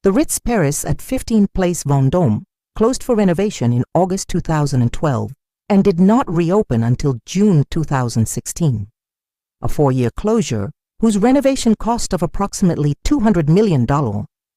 The Ritz Paris at 15 Place Vendôme closed for renovation in August 2012 and did not reopen until June 2016. A 4-year closure, whose renovation cost of approximately $200 million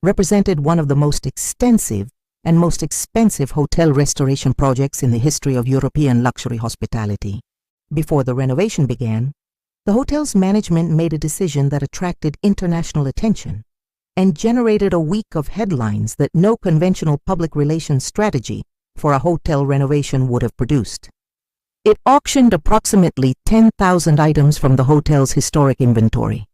represented one of the most extensive and most expensive hotel restoration projects in the history of European luxury hospitality. Before the renovation began, the hotel's management made a decision that attracted international attention and generated a week of headlines that no conventional public relations strategy for a hotel renovation would have produced. It auctioned approximately 10,000 items from the hotel's historic inventory,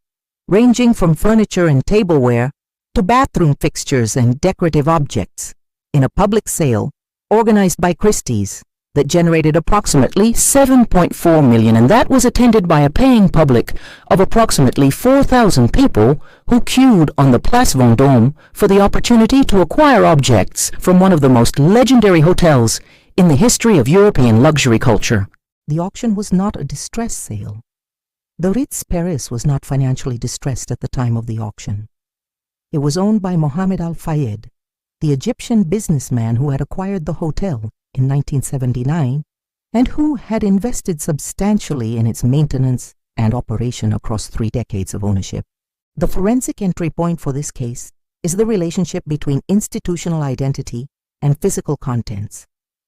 ranging from furniture and tableware to bathroom fixtures and decorative objects, in a public sale organized by Christie's that generated approximately $7.4 million, and that was attended by a paying public of approximately 4,000 people who queued on the Place Vendôme for the opportunity to acquire objects from one of the most legendary hotels in the history of European luxury culture. The auction was not a distress sale. The Ritz Paris was not financially distressed at the time of the auction. It was owned by Mohammed Al-Fayed, the Egyptian businessman who had acquired the hotel in 1979 and who had invested substantially in its maintenance and operation across 3 decades of ownership. The forensic entry point for this case is the relationship between institutional identity and physical contents,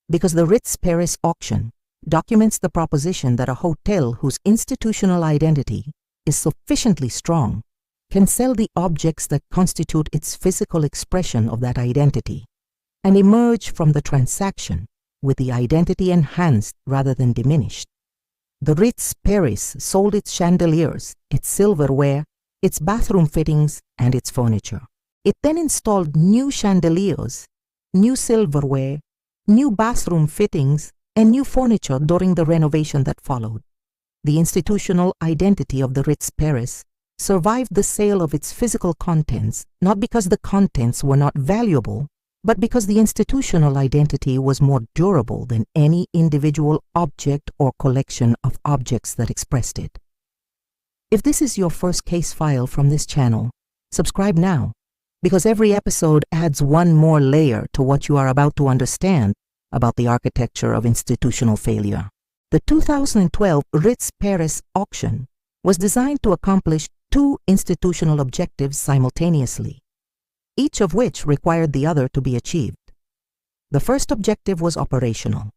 because the Ritz Paris auction documents the proposition that a hotel whose institutional identity is sufficiently strong can sell the objects that constitute its physical expression of that identity and emerge from the transaction with the identity enhanced rather than diminished. The Ritz Paris sold its chandeliers, its silverware, its bathroom fittings, and its furniture. It then installed new chandeliers, new silverware, new bathroom fittings, and new furniture during the renovation that followed. The institutional identity of the Ritz Paris survived the sale of its physical contents, not because the contents were not valuable, but because the institutional identity was more durable than any individual object or collection of objects that expressed it. If this is your first case file from this channel, subscribe now, because every episode adds one more layer to what you are about to understand about the architecture of institutional failure. The 2012 Ritz Paris auction was designed to accomplish 2 institutional objectives simultaneously, each of which required the other to be achieved. The first objective was operational.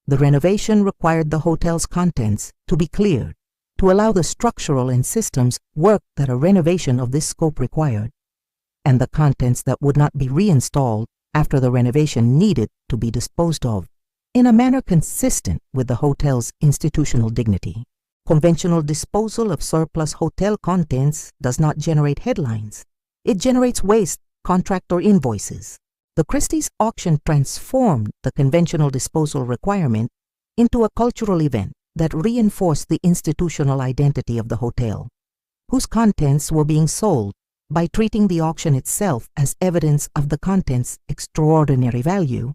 The renovation required the hotel's contents to be cleared to allow the structural and systems work that a renovation of this scope required, and the contents that would not be reinstalled after the renovation needed to be disposed of in a manner consistent with the hotel's institutional dignity. Conventional disposal of surplus hotel contents does not generate headlines. It generates waste, contract, or invoices. The Christie's auction transformed the conventional disposal requirement into a cultural event that reinforced the institutional identity of the hotel, whose contents were being sold, by treating the auction itself as evidence of the contents' extraordinary value,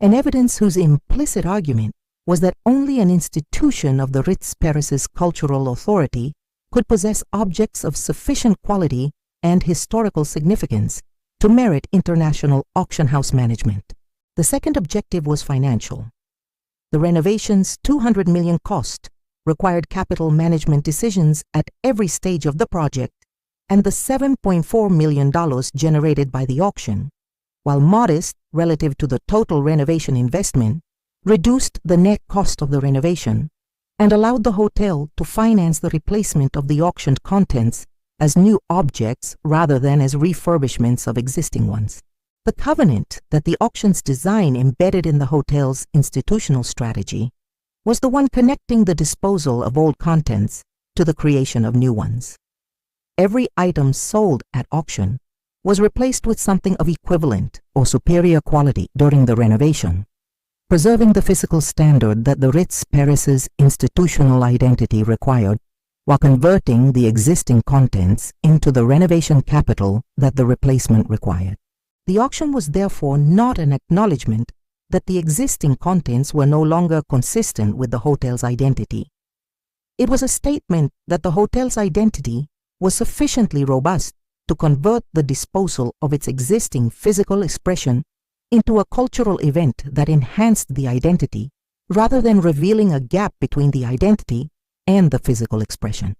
and evidence whose implicit argument was that only an institution of the Ritz Paris's cultural authority could possess objects of sufficient quality and historical significance to merit international auction house management. The second objective was financial. The renovation's $200 million cost required capital management decisions at every stage of the project, and the $7.4 million generated by the auction, while modest relative to the total renovation investment, reduced the net cost of the renovation and allowed the hotel to finance the replacement of the auctioned contents as new objects rather than as refurbishments of existing ones. The covenant that the auction's design embedded in the hotel's institutional strategy was the one connecting the disposal of old contents to the creation of new ones. Every item sold at auction was replaced with something of equivalent or superior quality during the renovation, preserving the physical standard that the Ritz Paris's institutional identity required, while converting the existing contents into the renovation capital that the replacement required. The auction was therefore not an acknowledgement that the existing contents were no longer consistent with the hotel's identity. It was a statement that the hotel's identity was sufficiently robust to convert the disposal of its existing physical expression into a cultural event that enhanced the identity rather than revealing a gap between the identity and the physical expression.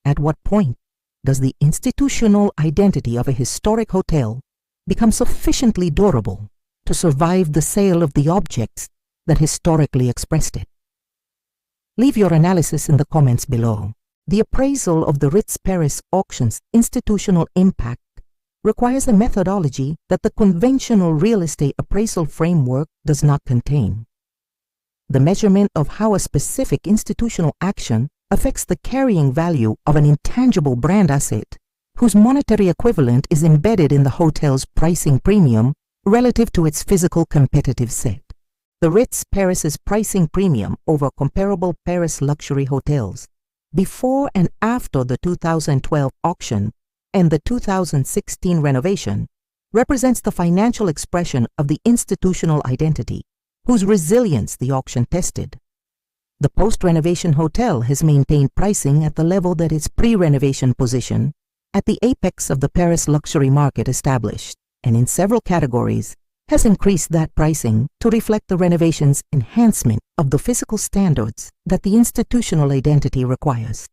At what point does the institutional identity of a historic hotel become sufficiently durable to survive the sale of the objects that historically expressed it? Leave your analysis in the comments below. The appraisal of the Ritz Paris auction's institutional impact requires a methodology that the conventional real estate appraisal framework does not contain. The measurement of how a specific institutional action affects the carrying value of an intangible brand asset whose monetary equivalent is embedded in the hotel's pricing premium relative to its physical competitive set. The Ritz Paris's pricing premium over comparable Paris luxury hotels before and after the 2012 auction and the 2016 renovation represents the financial expression of the institutional identity whose resilience the auction tested. The post-renovation hotel has maintained pricing at the level that its pre-renovation position at the apex of the Paris luxury market established, and in several categories has increased that pricing to reflect the renovation's enhancement of the physical standards that the institutional identity requires.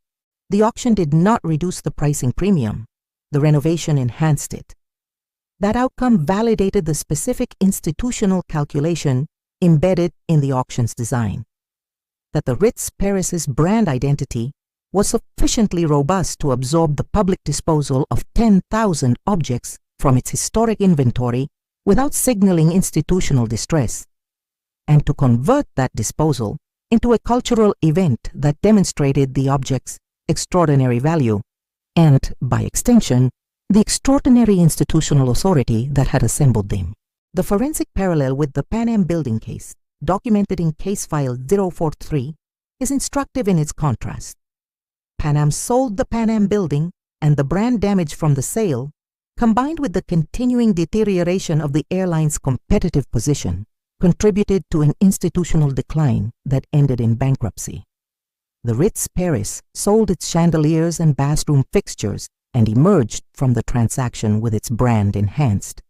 The auction did not reduce the pricing premium. The renovation enhanced it. That outcome validated the specific institutional calculation embedded in the auction's design, that the Ritz Paris's brand identity was sufficiently robust to absorb the public disposal of 10,000 objects from its historic inventory without signaling institutional distress, and to convert that disposal into a cultural event that demonstrated the object's extraordinary value and, by extension, the extraordinary institutional authority that had assembled them. The forensic parallel with the Pan Am building case, documented in case file 043, is instructive in its contrast. Pan Am sold the Pan Am building, and the brand damage from the sale, combined with the continuing deterioration of the airline's competitive position, contributed to an institutional decline that ended in bankruptcy. The Ritz Paris sold its chandeliers and bathroom fixtures and emerged from the transaction with its brand enhanced.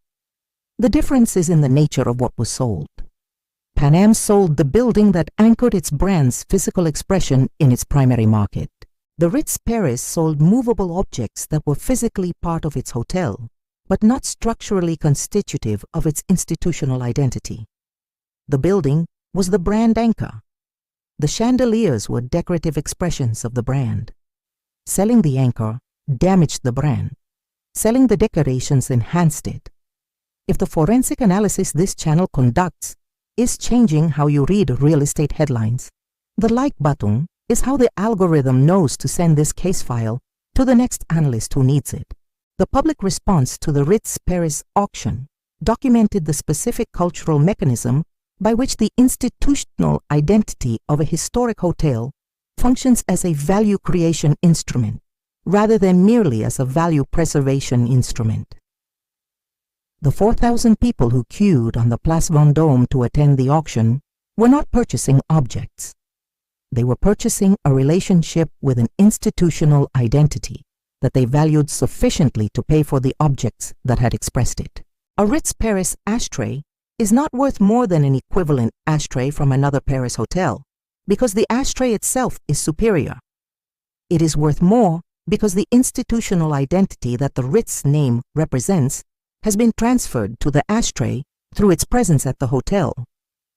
The difference is in the nature of what was sold. Pan Am sold the building that anchored its brand's physical expression in its primary market. The Ritz Paris sold movable objects that were physically part of its hotel, but not structurally constitutive of its institutional identity. The building was the brand anchor. The chandeliers were decorative expressions of the brand. Selling the anchor damaged the brand. Selling the decorations enhanced it. If the forensic analysis this channel conducts is changing how you read real estate headlines, the like button is how the algorithm knows to send this case file to the next analyst who needs it. The public response to the Ritz Paris auction documented the specific cultural mechanism by which the institutional identity of a historic hotel functions as a value creation instrument rather than merely as a value preservation instrument. The 4,000 people who queued on the Place Vendôme to attend the auction were not purchasing objects. They were purchasing a relationship with an institutional identity that they valued sufficiently to pay for the objects that had expressed it. A Ritz Paris ashtray is not worth more than an equivalent ashtray from another Paris hotel because the ashtray itself is superior. It is worth more because the institutional identity that the Ritz name represents has been transferred to the ashtray through its presence at the hotel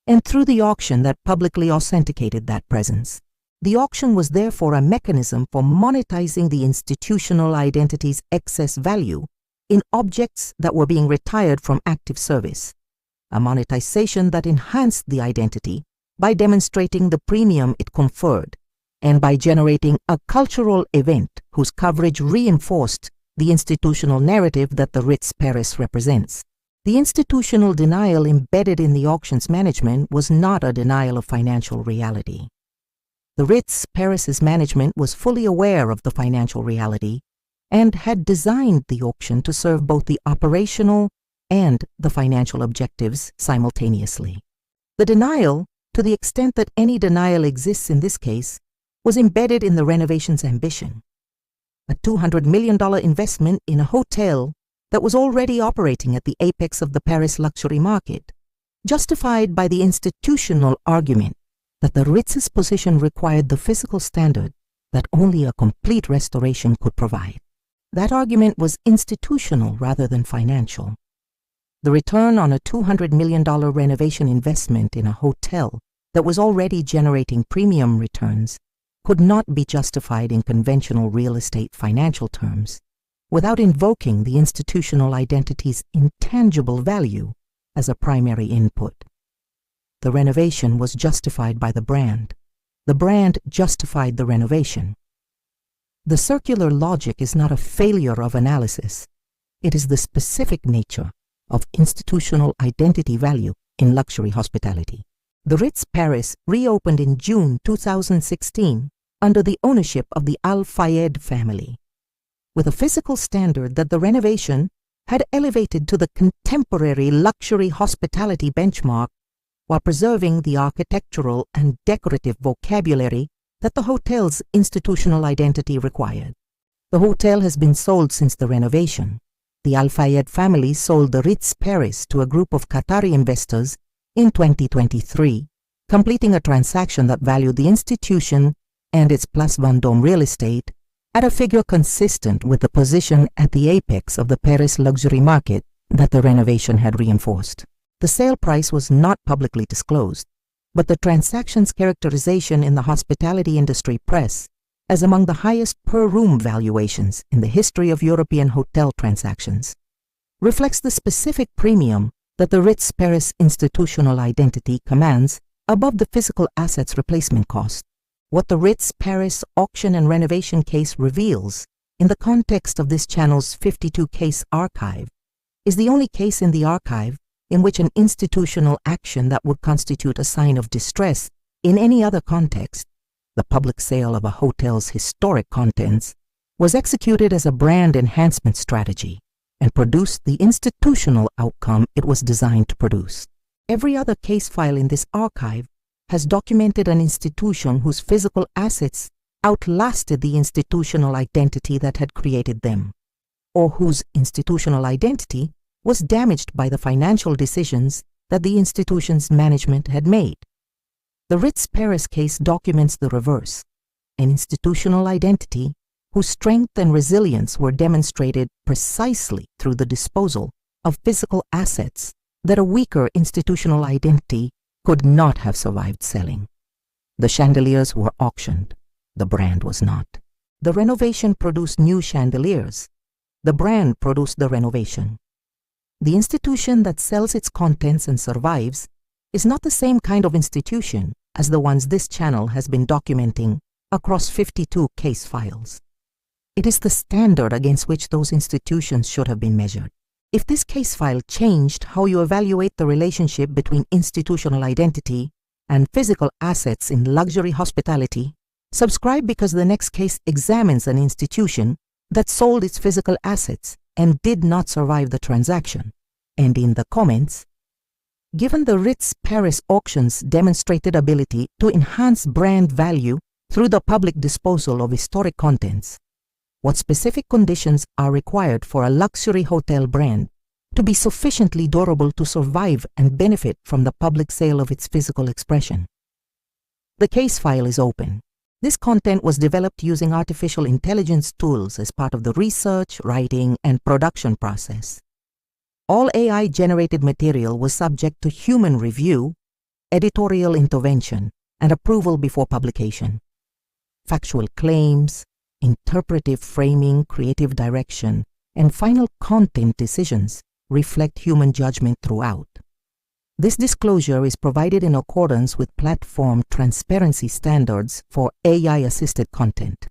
and through the auction that publicly authenticated that presence. The auction was therefore a mechanism for monetizing the institutional identity's excess value in objects that were being retired from active service, a monetization that enhanced the identity by demonstrating the premium it conferred and by generating a cultural event whose coverage reinforced the institutional narrative that the Ritz Paris represents. The institutional denial embedded in the auction's management was not a denial of financial reality. The Ritz Paris's management was fully aware of the financial reality and had designed the auction to serve both the operational and the financial objectives simultaneously. The denial, to the extent that any denial exists in this case, was embedded in the renovation's ambition. a $200 million investment in a hotel that was already operating at the apex of the Paris luxury market, justified by the institutional argument that the Ritz's position required the physical standard that only a complete restoration could provide. That argument was institutional rather than financial. The return on a $200 million renovation investment in a hotel that was already generating premium returns could not be justified in conventional real estate financial terms without invoking the institutional identity's intangible value as a primary input. The renovation was justified by the brand. The brand justified the renovation. The circular logic is not a failure of analysis. It is the specific nature of institutional identity value in luxury hospitality. The Ritz Paris reopened in June 2016 under the ownership of the Al Fayed family, with a physical standard that the renovation had elevated to the contemporary luxury hospitality benchmark while preserving the architectural and decorative vocabulary that the hotel's institutional identity required. The hotel has been sold since the renovation. The Al Fayed family sold the Ritz Paris to a group of Qatari investors in 2023, completing a transaction that valued the institution and its Place Vendôme real estate at a figure consistent with the position at the apex of the Paris luxury market that the renovation had reinforced. The sale price was not publicly disclosed, but the transaction's characterization in the hospitality industry press as among the highest per-room valuations in the history of European hotel transactions reflects the specific premium that the Ritz Paris institutional identity commands above the physical asset's replacement cost. What the Ritz Paris auction and renovation case reveals in the context of this channel's 52-case archive is the only case in the archive in which an institutional action that would constitute a sign of distress in any other context, the public sale of a hotel's historic contents, was executed as a brand enhancement strategy and produced the institutional outcome it was designed to produce. Every other case file in this archive has documented an institution whose physical assets outlasted the institutional identity that had created them, or whose institutional identity was damaged by the financial decisions that the institution's management had made. The Ritz Paris case documents the reverse, an institutional identity whose strength and resilience were demonstrated precisely through the disposal of physical assets that a weaker institutional identity could not have survived selling. The chandeliers were auctioned. The brand was not. The renovation produced new chandeliers. The brand produced the renovation. The institution that sells its contents and survives is not the same kind of institution as the ones this channel has been documenting across 52 case files. It is the standard against which those institutions should have been measured. If this case file changed how you evaluate the relationship between institutional identity and physical assets in luxury hospitality, subscribe, because the next case examines an institution that sold its physical assets and did not survive the transaction. And in the comments, given the Ritz Paris auction's demonstrated ability to enhance brand value through the public disposal of historic contents, what specific conditions are required for a luxury hotel brand to be sufficiently durable to survive and benefit from the public sale of its physical expression? The case file is open. This content was developed using artificial intelligence tools as part of the research, writing, and production process. All AI-generated material was subject to human review, editorial intervention, and approval before publication. Factual claims, interpretive framing, creative direction, and final content decisions reflect human judgment throughout. This disclosure is provided in accordance with platform transparency standards for AI-assisted content.